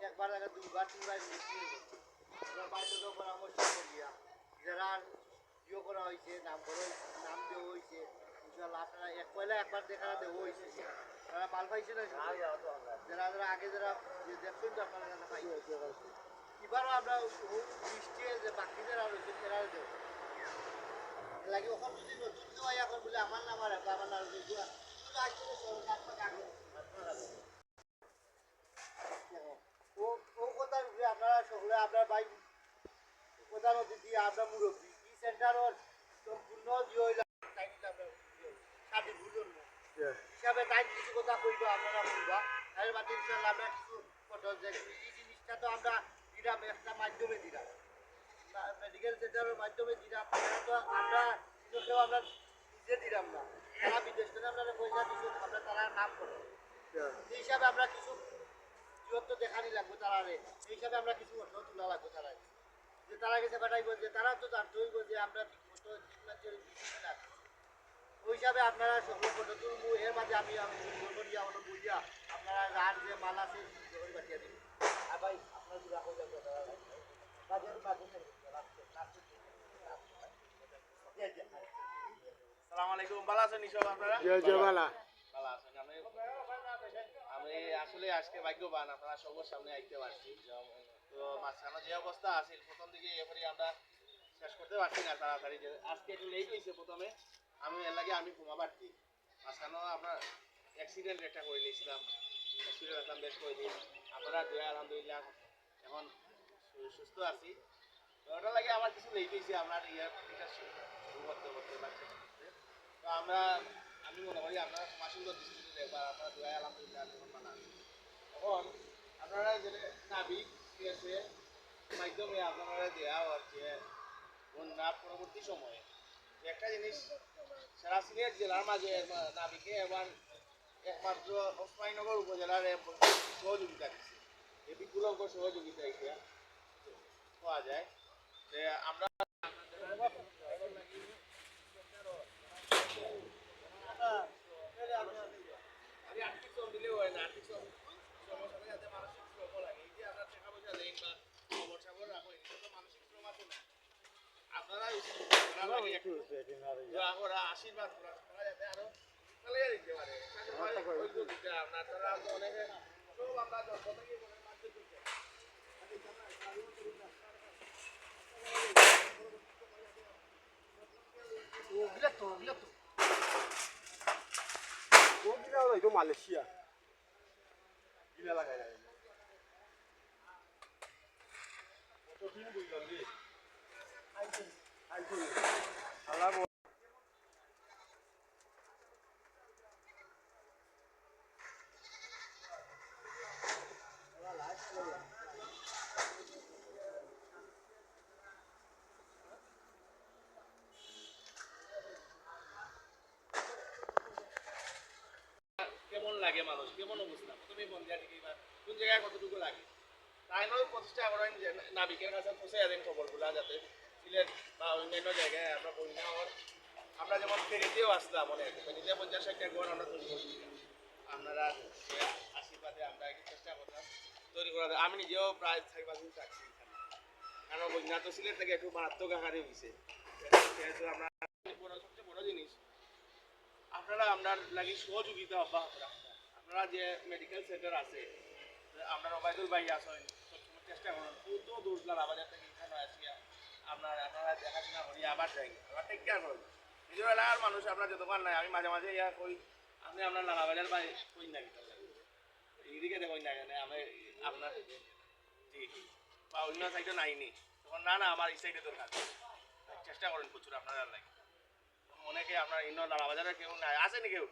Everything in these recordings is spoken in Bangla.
একবার দুইবার তিনবার পরামর্শ করিয়া যারা ইয়ে করা হয়েছে নাম দেওয়া হয়েছে ইনশাল্লাহ আপনারা একবার দেখা দেওয়া হয়েছে তারা মাল পাইছে না যারা যারা আগে যারা দেখছেন তো আপনারা যারা পাইছে এবারও আমরা বৃষ্টি যে বাকি যারা রয়েছে তারা দেব লাগে ওখান যদি নতুন দেওয়া এখন বলে আমার নাম আর আমার নাম ও কথার উপরে আপনারা সকলে আপনার ভাই প্রধান অতিথি আপনার মুরব্বী এই সেন্টারের সম্পূর্ণ হিসাবে তাই কিছু কথা কইব আপনারা বলবা তাই বাদ ইনশাল্লাহ আমরা কিছু ফটো এই জিনিসটা তো আমরা দিলাম একটা মাধ্যমে দিলাম মেডিকেল সেন্টারের মাধ্যমে দিলাম তো আমরা নিজেকেও আমরা নিজে দিলাম না তারা বিদেশ থেকে আপনারা পয়সা দিচ্ছ আমরা তারা নাম করবো সেই হিসাবে আমরা কিছু তো দেখানি লাগবো তারা সেই হিসাবে আমরা কিছু অর্থ তোলা লাগবো তারা যে তারা গেছে পাঠাইব যে তারা তো জানতে হইব যে আমরা ঠিকমতো ওই হিসাবে আপনারা সকল ফটো তুলবো এর মাঝে আমি বলিয়া বুঝিয়া আপনারা রান যে মাল আছে বাটিয়া দিন আর ভাই আপনার রাখো যাবে আসসালামু আলাইকুম ভালো আছেন সব আপনারা ভালো আছেন আমি আসলে আজকে ভাগ্যবান আপনারা সবার সামনে আইতে পারছি তো মাঝখানে যে অবস্থা আছে প্রথম দিকে এবারে আমরা শেষ করতে পারছি না তাড়াতাড়ি আজকে একটু লেট হয়েছে প্রথমে আমি এর লাগে আমি ঘুমা পারছি মাঝখানেও আপনার অ্যাক্সিডেন্ট একটা করে নিয়েছিলাম অ্যাক্সিডেন্ট আসলাম বেশ করেছি আপনারা দয়া আলহামদুলিল্লাহ এখন সুস্থ আছি তো ওটা লাগে আমার কিছু লেট হয়েছে আপনার এটা শুরু করতে পারছি তো আমি মনে করি আপনারা সমাজসুন্দর দৃষ্টিতে একবার আপনারা দয়া আলহামদুলিল্লাহ যখন মানা তখন আপনারা যে নাবিক ঠিক আছে মাধ্যমে আপনারা দেওয়া হচ্ছে বন্যা পরবর্তী সময়ে একটা জিনিস সারা সিলেট জেলার মাঝে নাবিকে এবং একমাত্র ওসমানীনগর উপজেলার সহযোগিতা দিচ্ছে এই বিপুল অঙ্ক সহযোগিতা এটা পাওয়া যায় যে আমরা আপনারা আশীর্বাদ করা যাতে আরো চালিয়ে দিতে পারে আপনারা অনেকে সব আমরা যত থেকে মালয়েশিয়া গিলা লাগাই কেমন লাগে মানুষ কেমন অবস্থা তুমি বন্ধিয়া ঠিক কোন জায়গায় কতটুকু লাগে তাই নয় প্রতিষ্ঠা করেন যে নাবিকের কাছে পৌঁছে দেন খবরগুলা যাতে সিলেট বা অন্যান্য জায়গায় আমরা বন্যা হওয়ার আমরা যেমন ফেরিতেও আসলাম অনেক ফেরিতে 50-60টা ঘর আমরা তৈরি করছি আপনারা আশীর্বাদে আমরা একটু চেষ্টা করলাম তৈরি করা আমি নিজেও প্রায় 4-5 দিন থাকছি কারণ বন্যা তো সিলেট থেকে একটু মারাত্মক আকারে হয়েছে সেহেতু আমরা সবচেয়ে বড় জিনিস আপনারা আপনার লাগে সহযোগিতা অব্যাহত রাখবেন আপনারা যে মেডিকেল সেন্টার আছে আপনার ওবায়দুল ভাই আসেন সবসময় চেষ্টা করুন কত দূর লালাবাজার থেকে এখানে আসিয়া আপনারা দেখাশোনা করি আবার যাই আবার টেক কেয়ার করেন নিজের এলাকার মানুষ আপনার যতক্ষণ নাই আমি মাঝে মাঝে ইয়া কই আপনি আপনার নানা বাজার বা কই না এইদিকে দেখুন না কেন আমি আপনার জি বা অন্য সাইডে নাইনি তখন না না আমার এই সাইডে দরকার চেষ্টা করেন প্রচুর আপনারা লাগে অনেকে আপনার অন্য নানা বাজারে কেউ নাই আসেনি কেউ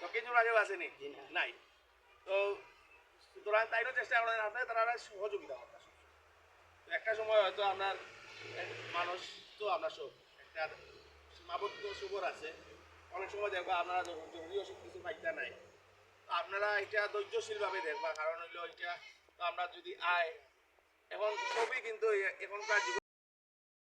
লক্ষ্মীজুর আগেও আসেনি নাই তো সুতরাং তাইরও চেষ্টা করেন আপনার তারা সহযোগিতা করতে তো একটা সময় হয়তো আপনার মানুষ তো আপনার সব একটা সীমাবদ্ধ সুবর আছে অনেক সময় দেখবা আপনারা জরুরি ওষুধ কিছু পাইতা নাই তো আপনারা এটা ধৈর্যশীলভাবে দেখবা কারণ হইলো এটা তো আমরা যদি আয় এখন সবই কিন্তু এখনকার যুগে